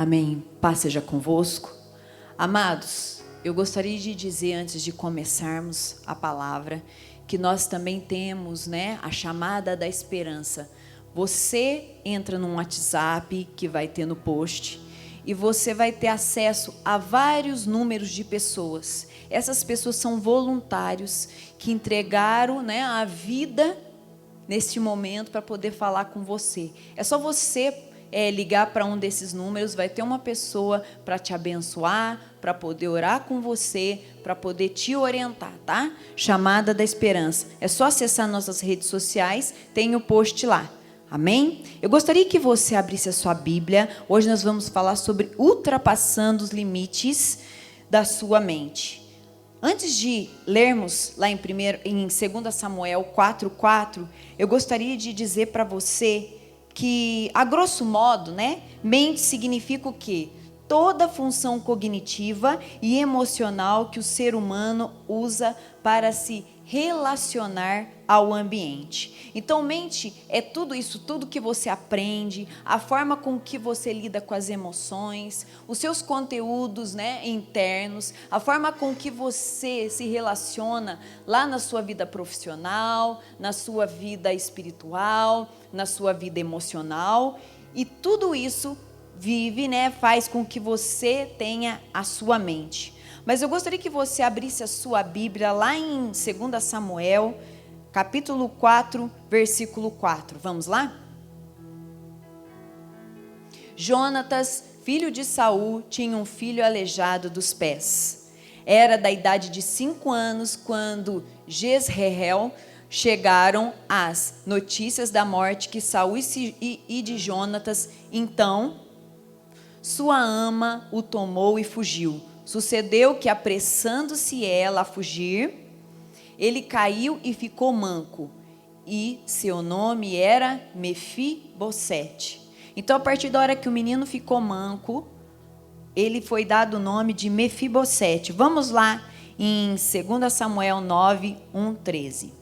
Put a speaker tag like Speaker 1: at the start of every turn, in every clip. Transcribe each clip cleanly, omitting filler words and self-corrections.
Speaker 1: Amém. Paz seja convosco. Amados, eu gostaria de dizer antes de começarmos a palavra que nós também temos, a chamada da esperança. Você entra num WhatsApp que vai ter no post e você vai ter acesso a vários números de pessoas. Essas pessoas são voluntários que entregaram, a vida neste momento para poder falar com você. É só você ligar para um desses números, vai ter uma pessoa para te abençoar, para poder orar com você, para poder te orientar, tá? Chamada da esperança. É só acessar nossas redes sociais, tem o post lá. Amém? Eu gostaria que você abrisse a sua Bíblia. Hoje nós vamos falar sobre ultrapassando os limites da sua mente. Antes de lermos lá em 2 Samuel 4:4, eu gostaria de dizer para você que, a grosso modo, mente significa o quê? Toda função cognitiva e emocional que o ser humano usa para se relacionar ao ambiente. Então, mente é tudo isso, tudo que você aprende, a forma com que você lida com as emoções, os seus conteúdos, internos, a forma com que você se relaciona lá na sua vida profissional, na sua vida espiritual, na sua vida emocional, e tudo isso faz com que você tenha a sua mente. Mas eu gostaria que você abrisse a sua Bíblia lá em 2 Samuel, capítulo 4, versículo 4. Vamos lá? Jonatas, filho de Saul, tinha um filho aleijado dos pés. Era da idade de 5 anos quando Jezreel chegaram as notícias da morte que Saul e de Jonatas. Então, sua ama o tomou e fugiu. Sucedeu que, apressando-se ela a fugir, ele caiu e ficou manco, e seu nome era Mefibosete. Então, a partir da hora que o menino ficou manco, ele foi dado o nome de Mefibosete. Vamos lá em 2 Samuel 9, 1, 13.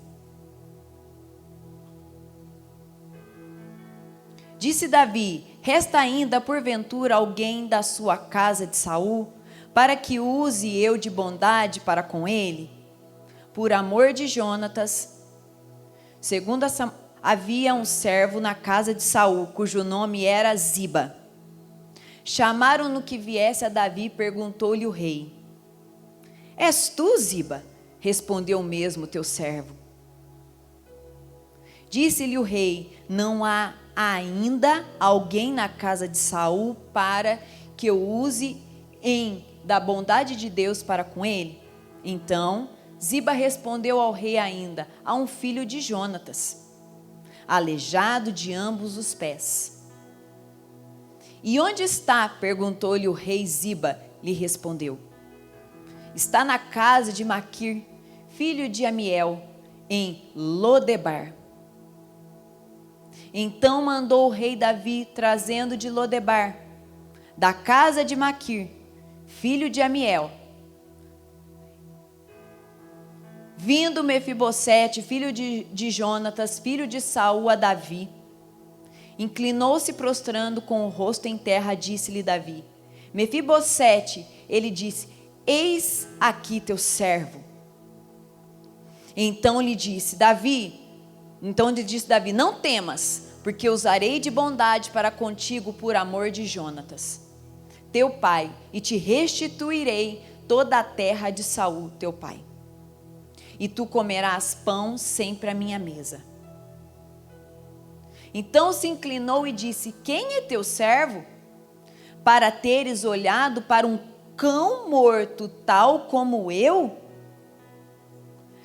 Speaker 1: Disse Davi: resta ainda porventura alguém da sua casa de Saul, para que use eu de bondade para com ele? Por amor de Jonatas, havia um servo na casa de Saul, cujo nome era Ziba. Chamaram-no que viesse a Davi e perguntou-lhe o rei: és tu, Ziba? Respondeu mesmo teu servo. Disse-lhe o rei: não há ainda alguém na casa de Saul para que eu use da bondade de Deus para com ele? Então Ziba respondeu ao rei: ainda há um filho de Jonatas, aleijado de ambos os pés. E onde está? Perguntou-lhe o rei. Ziba lhe respondeu: está na casa de Maquir, filho de Amiel, em Lodebar. Então mandou o rei Davi, trazendo de Lodebar, da casa de Maquir, filho de Amiel, vindo Mefibosete, filho de Jonatas, filho de Saul, a Davi. Inclinou-se prostrando com o rosto em terra. Disse-lhe Davi: Mefibosete. Ele disse: eis aqui teu servo. Então lhe disse Davi: não temas, porque usarei de bondade para contigo por amor de Jonatas, teu pai, e te restituirei toda a terra de Saul, teu pai. E tu comerás pão sempre à minha mesa. Então se inclinou e disse: quem é teu servo, para teres olhado para um cão morto tal como eu?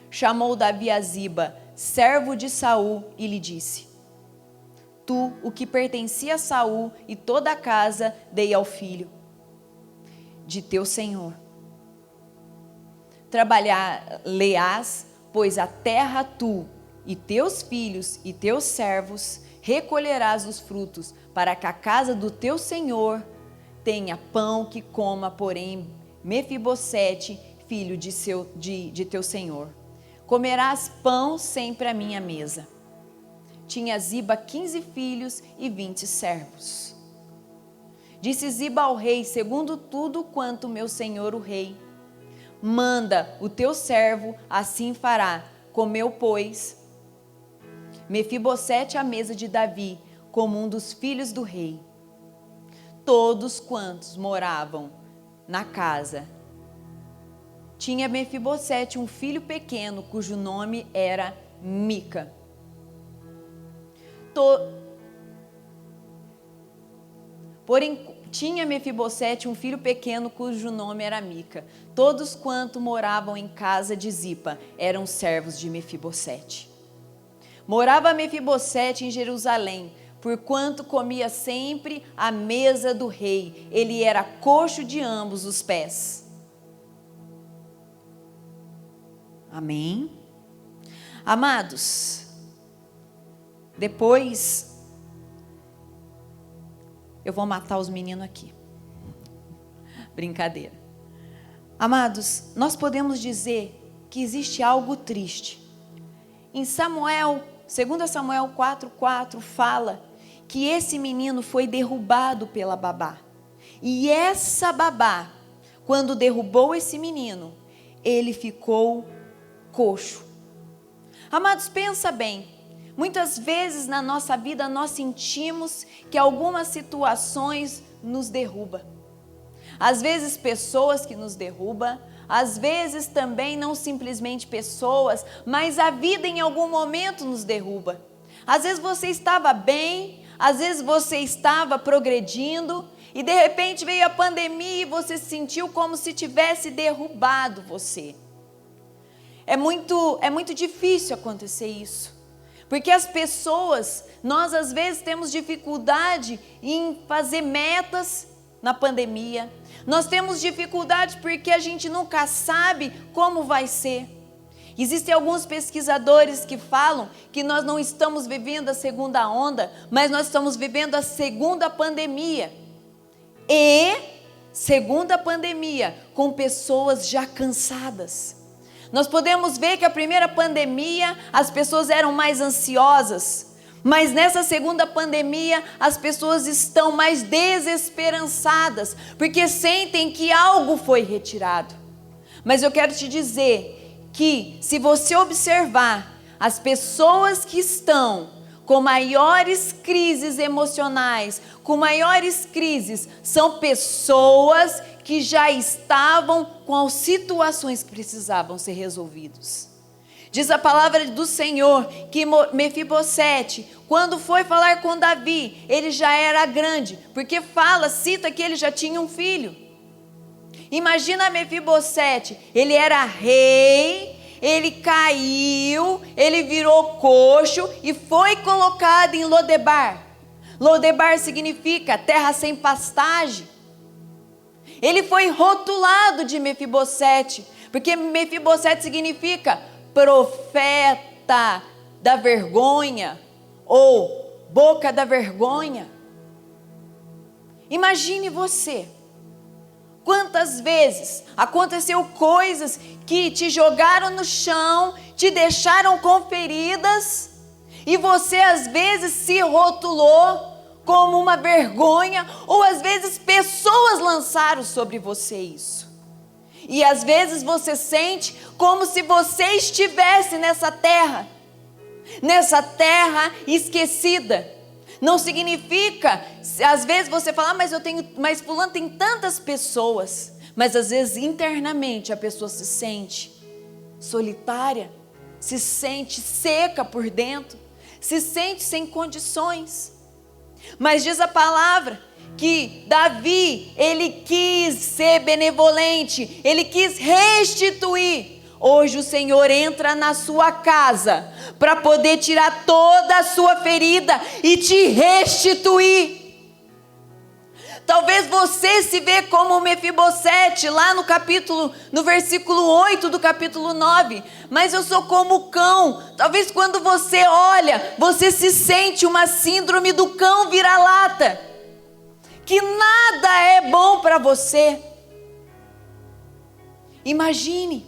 Speaker 1: Chamou Davi a Ziba, servo de Saul, e lhe disse: tu, o que pertencia a Saul e toda a casa, dei ao filho de teu senhor. Trabalhar-lhe-ás, pois a terra tu e teus filhos e teus servos, recolherás os frutos, para que a casa do teu senhor tenha pão que coma. Porém Mefibosete, filho de teu senhor, comerás pão sempre à minha mesa. Tinha Ziba 15 filhos e 20 servos. Disse Ziba ao rei: segundo tudo quanto meu senhor o rei manda, o teu servo assim fará. Comeu, pois, Mefibosete à mesa de Davi, como um dos filhos do rei. Todos quantos moravam na casa. Tinha Mefibosete um filho pequeno, cujo nome era Mica. Tinha Mefibosete um filho pequeno, cujo nome era Mica. Todos quanto moravam em casa de Zipa eram servos de Mefibosete. Morava Mefibosete em Jerusalém, porquanto comia sempre à mesa do rei. Ele era coxo de ambos os pés. Amém? Amados, depois eu vou matar os meninos aqui. Brincadeira. Amados, nós podemos dizer que existe algo triste. Em Samuel, 2 Samuel 4:4 fala que esse menino foi derrubado pela babá. E essa babá, quando derrubou esse menino, ele ficou coxo. Amados, pensa bem. Muitas vezes na nossa vida nós sentimos que algumas situações nos derrubam. Às vezes pessoas que nos derrubam, às vezes também não simplesmente pessoas, mas a vida em algum momento nos derruba. Às vezes você estava bem, às vezes você estava progredindo e de repente veio a pandemia e você se sentiu como se tivesse derrubado você. É muito difícil acontecer isso. Porque as pessoas, nós às vezes temos dificuldade em fazer metas na pandemia. Nós temos dificuldade porque a gente nunca sabe como vai ser. Existem alguns pesquisadores que falam que nós não estamos vivendo a segunda onda, mas nós estamos vivendo a segunda pandemia. E segunda pandemia com pessoas já cansadas. Nós podemos ver que a primeira pandemia as pessoas eram mais ansiosas, mas nessa segunda pandemia as pessoas estão mais desesperançadas, porque sentem que algo foi retirado. Mas eu quero te dizer que se você observar, as pessoas que estão com maiores crises emocionais, com maiores crises, são pessoas que já estavam com as situações que precisavam ser resolvidas. Diz a palavra do Senhor que Mefibosete, quando foi falar com Davi, ele já era grande, porque cita que ele já tinha um filho. Imagina Mefibosete, ele era rei, ele caiu, ele virou coxo e foi colocado em Lodebar. Lodebar significa terra sem pastagem. Ele foi rotulado de Mefibosete, porque Mefibosete significa profeta da vergonha ou boca da vergonha. Imagine você, quantas vezes aconteceu coisas que te jogaram no chão, te deixaram com feridas, e você às vezes se rotulou como uma vergonha, ou às vezes pessoas lançaram sobre você isso. E às vezes você sente como se você estivesse nessa terra esquecida. Não significa, às vezes você fala, mas fulano tem tantas pessoas, mas às vezes internamente a pessoa se sente solitária, se sente seca por dentro, se sente sem condições. Mas diz a palavra que Davi, ele quis ser benevolente, ele quis restituir. Hoje o Senhor entra na sua casa para poder tirar toda a sua ferida e te restituir. Talvez você se vê como Mefibosete lá no versículo 8 do capítulo 9. Mas eu sou como o cão. Talvez quando você olha, você se sente uma síndrome do cão vira-lata. Que nada é bom para você. Imagine.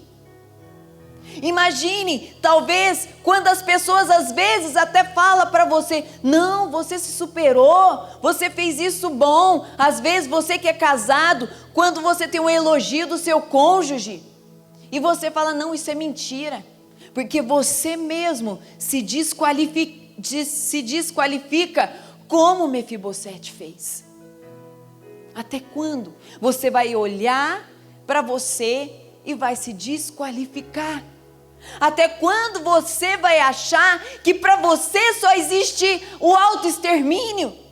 Speaker 1: Imagine, talvez, quando as pessoas às vezes até falam para você, não, você se superou, você fez isso bom. Às vezes você que é casado, quando você tem um elogio do seu cônjuge, e você fala, não, isso é mentira, porque você mesmo se desqualifica como Mefibosete fez. Até quando você vai olhar para você e vai se desqualificar? Até quando você vai achar que para você só existe o autoextermínio?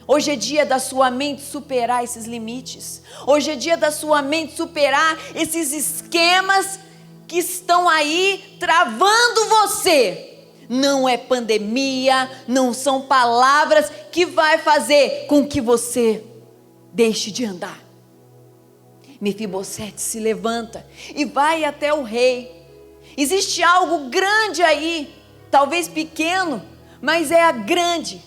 Speaker 1: Hoje é dia da sua mente superar esses limites. Hoje é dia da sua mente superar esses esquemas que estão aí travando você. Não é pandemia, não são palavras que vai fazer com que você deixe de andar. Mefibosete se levanta e vai até o rei. Existe algo grande aí, talvez pequeno, mas é a grande.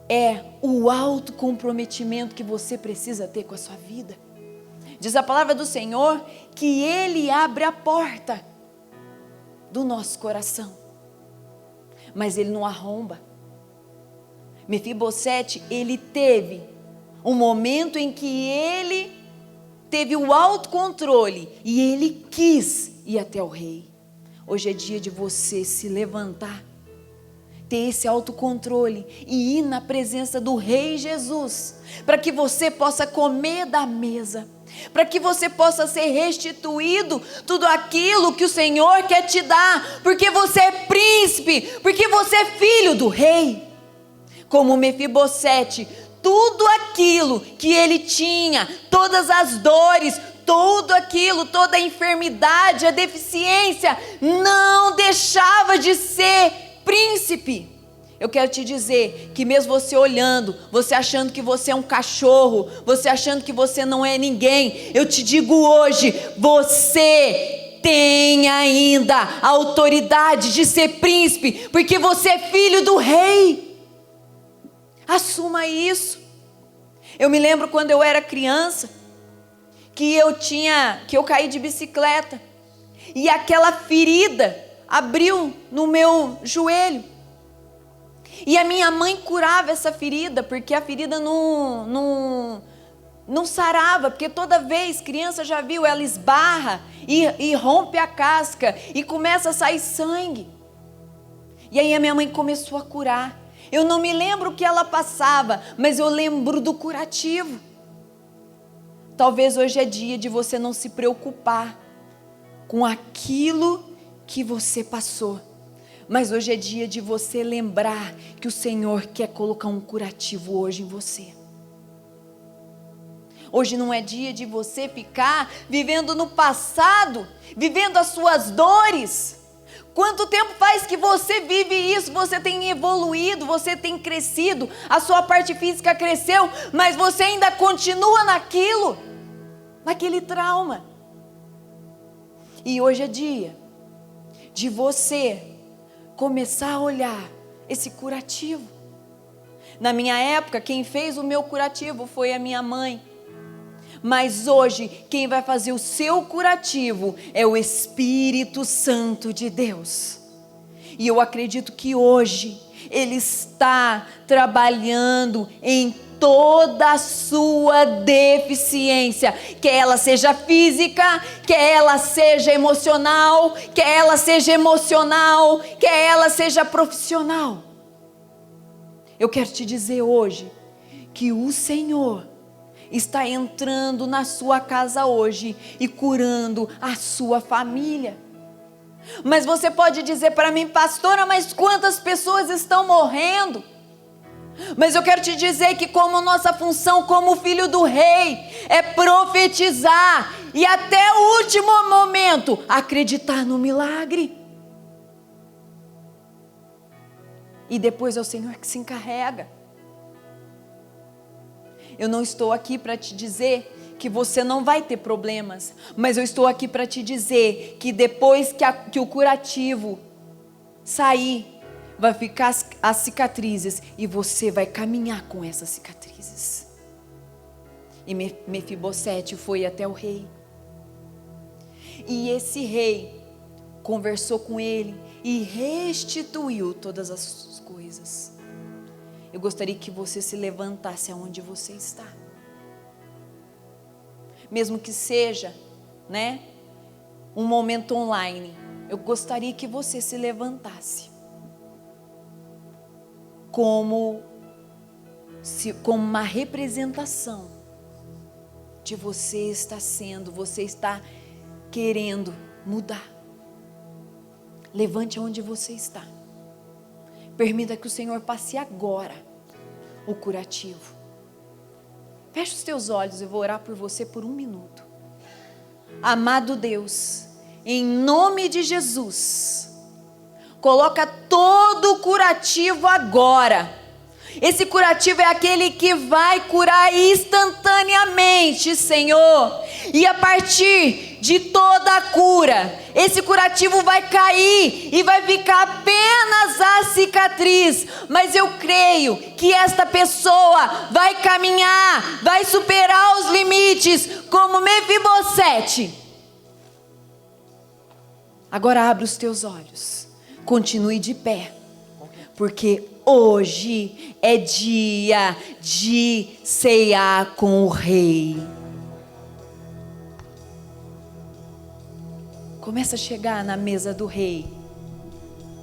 Speaker 1: É o autocomprometimento que você precisa ter com a sua vida. Diz a palavra do Senhor que Ele abre a porta do nosso coração, mas Ele não arromba. Mefibosete, ele teve um momento em que ele teve o autocontrole e ele quis ir até o rei. Hoje é dia de você se levantar, ter esse autocontrole e ir na presença do Rei Jesus, para que você possa comer da mesa, para que você possa ser restituído tudo aquilo que o Senhor quer te dar, porque você é príncipe, porque você é filho do rei. Como Mefibosete, tudo aquilo que ele tinha, todas as dores, tudo aquilo, toda a enfermidade, a deficiência, não deixava de ser príncipe. Eu quero te dizer que mesmo você olhando, você achando que você é um cachorro, você achando que você não é ninguém, eu te digo hoje, você tem ainda a autoridade de ser príncipe, porque você é filho do rei. Assuma isso. Eu me lembro quando eu era criança, que eu caí de bicicleta, e aquela ferida abriu no meu joelho. E a minha mãe curava essa ferida, porque a ferida não sarava, porque toda vez, criança já viu, ela esbarra e rompe a casca e começa a sair sangue. E aí a minha mãe começou a curar. Eu não me lembro o que ela passava, mas eu lembro do curativo. Talvez hoje é dia de você não se preocupar com aquilo que você passou. Mas hoje é dia de você lembrar que o Senhor quer colocar um curativo hoje em você. Hoje não é dia de você ficar vivendo no passado, vivendo as suas dores. Quanto tempo faz que você vive isso? Você tem evoluído, você tem crescido, a sua parte física cresceu, mas você ainda continua naquele trauma. E hoje é dia de você começar a olhar esse curativo. Na minha época, quem fez o meu curativo foi a minha mãe. Mas hoje, quem vai fazer o seu curativo é o Espírito Santo de Deus. E eu acredito que hoje Ele está trabalhando em toda a sua deficiência, quer ela seja física, quer ela seja emocional, quer ela seja profissional. Eu quero te dizer hoje que o Senhor está entrando na sua casa hoje e curando a sua família. Mas você pode dizer para mim, pastora, mas quantas pessoas estão morrendo? Mas eu quero te dizer que como nossa função como filho do rei é profetizar e até o último momento acreditar no milagre. E depois é o Senhor que se encarrega. Eu não estou aqui para te dizer que você não vai ter problemas, mas eu estou aqui para te dizer que depois que o curativo sair, vai ficar as cicatrizes e você vai caminhar com essas cicatrizes. E Mefibosete foi até o rei. E esse rei conversou com ele e restituiu todas as coisas. Eu gostaria que você se levantasse aonde você está. Mesmo que seja, um momento online, eu gostaria que você se levantasse. Como uma representação de você está querendo mudar. Levante onde você está. Permita que o Senhor passe agora o curativo. Feche os teus olhos, eu vou orar por você por 1 minuto. Amado Deus, em nome de Jesus, coloca todo o curativo agora. Esse curativo é aquele que vai curar instantaneamente, Senhor. E a partir de toda a cura, esse curativo vai cair e vai ficar apenas a cicatriz. Mas eu creio que esta pessoa vai caminhar, vai superar os limites, como Mefibosete. Agora abre os teus olhos, continue de pé, porque hoje é dia de ceiar com o rei. Começa a chegar na mesa do rei.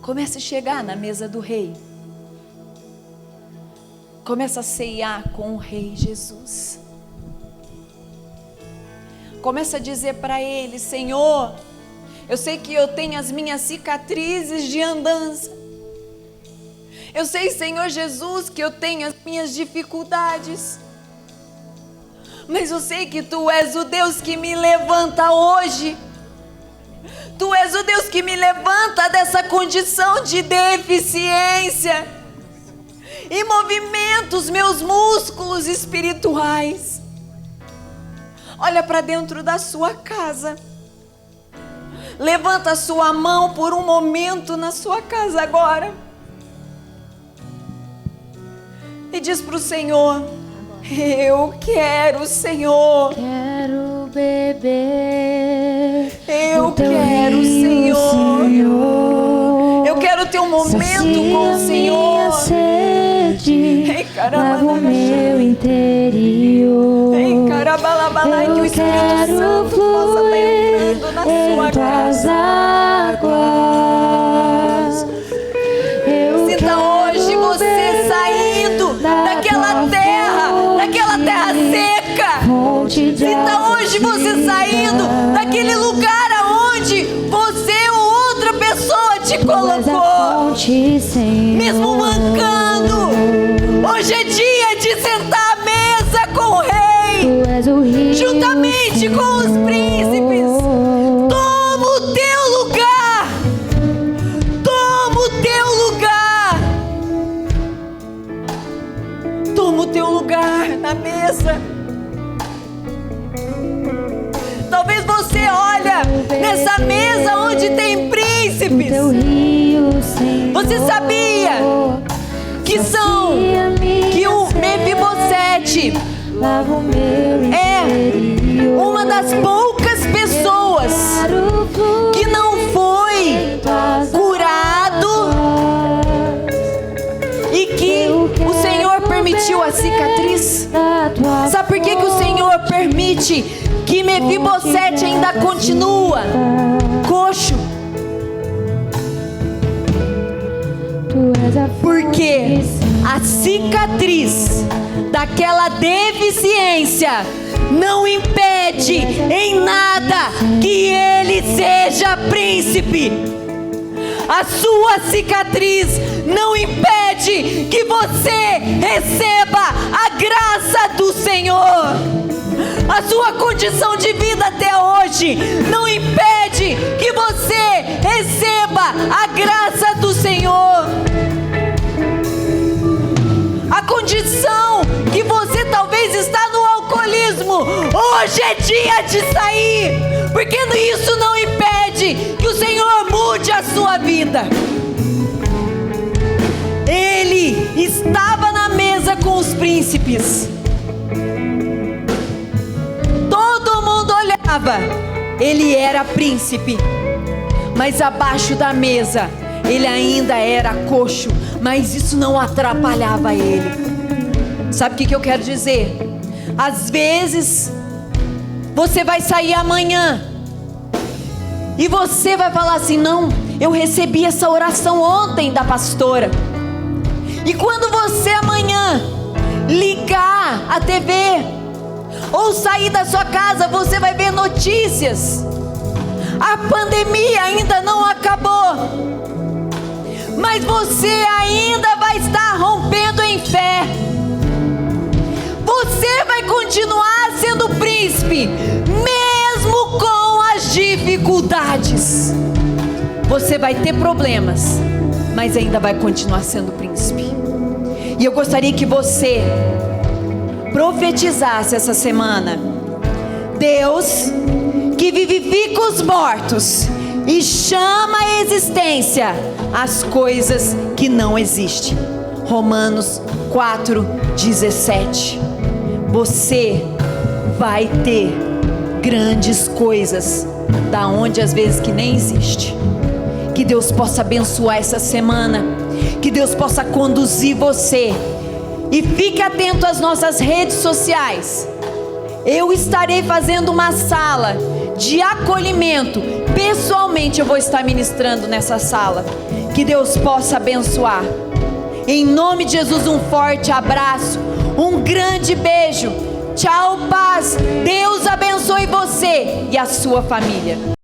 Speaker 1: Começa a chegar na mesa do rei. Começa a ceiar com o rei Jesus. Começa a dizer para ele: Senhor, eu sei que eu tenho as minhas cicatrizes de andança. Eu sei, Senhor Jesus, que eu tenho as minhas dificuldades. Mas eu sei que Tu és o Deus que me levanta hoje. Tu és o Deus que me levanta dessa condição de deficiência e movimenta os meus músculos espirituais. Olha para dentro da sua casa. Levanta a sua mão por um momento na sua casa agora. E diz para o Senhor: eu quero, Senhor.
Speaker 2: Quero beber.
Speaker 1: Eu quero, Senhor. Eu quero ter um momento com o Senhor.
Speaker 2: Sede, lava o meu interior.
Speaker 1: Que o Espírito Santo possa estar entrando na sua casa.
Speaker 2: Águas.
Speaker 1: Sinta hoje você saindo daquela terra seca. Sinta hoje você saindo daquele lugar aonde você ou outra pessoa te colocou, mesmo mancando. Hoje é dia de sentar à mesa com o rei, juntamente com os príncipes. Toma o teu lugar. Toma o teu lugar. Toma o teu lugar na mesa. Talvez você olha nessa mesa onde tem príncipes. Você sabia que o Mefibosete é uma das poucas pessoas que não foi curado e que o Senhor permitiu a cicatriz? Sabe por que o Senhor permite que Mefibosete ainda continua coxo? Porque a cicatriz daquela deficiência não impede em nada que ele seja príncipe. A sua cicatriz não impede que você receba a graça do Senhor. A sua condição de vida até hoje não impede que você receba a graça do Senhor. A condição que você talvez está no alcoolismo, hoje é dia de sair, porque isso não impede que o Senhor mude a sua vida. Ele estava na mesa com os príncipes. Todo mundo olhava ele era príncipe, mas abaixo da mesa ele ainda era coxo, mas isso não atrapalhava ele. Sabe o que eu quero dizer? Às vezes você vai sair amanhã e você vai falar assim: não, eu recebi essa oração ontem da pastora. E quando você amanhã ligar a TV ou sair da sua casa, você vai ver notícias. A pandemia ainda não acabou, mas você ainda vai estar rompendo em fé. Você vai continuar sendo príncipe, mesmo com as dificuldades. Você vai ter problemas, mas ainda vai continuar sendo príncipe. E eu gostaria que você profetizasse essa semana: Deus que vivifica os mortos e chama à existência as coisas que não existem. Romanos 4:17. Você vai ter grandes coisas da onde às vezes que nem existe. Que Deus possa abençoar essa semana, que Deus possa conduzir você. E fique atento às nossas redes sociais. Eu estarei fazendo uma sala de acolhimento. Pessoalmente eu vou estar ministrando nessa sala. Que Deus possa abençoar. Em nome de Jesus, um forte abraço, um grande beijo. Tchau, paz. Deus abençoe você e a sua família.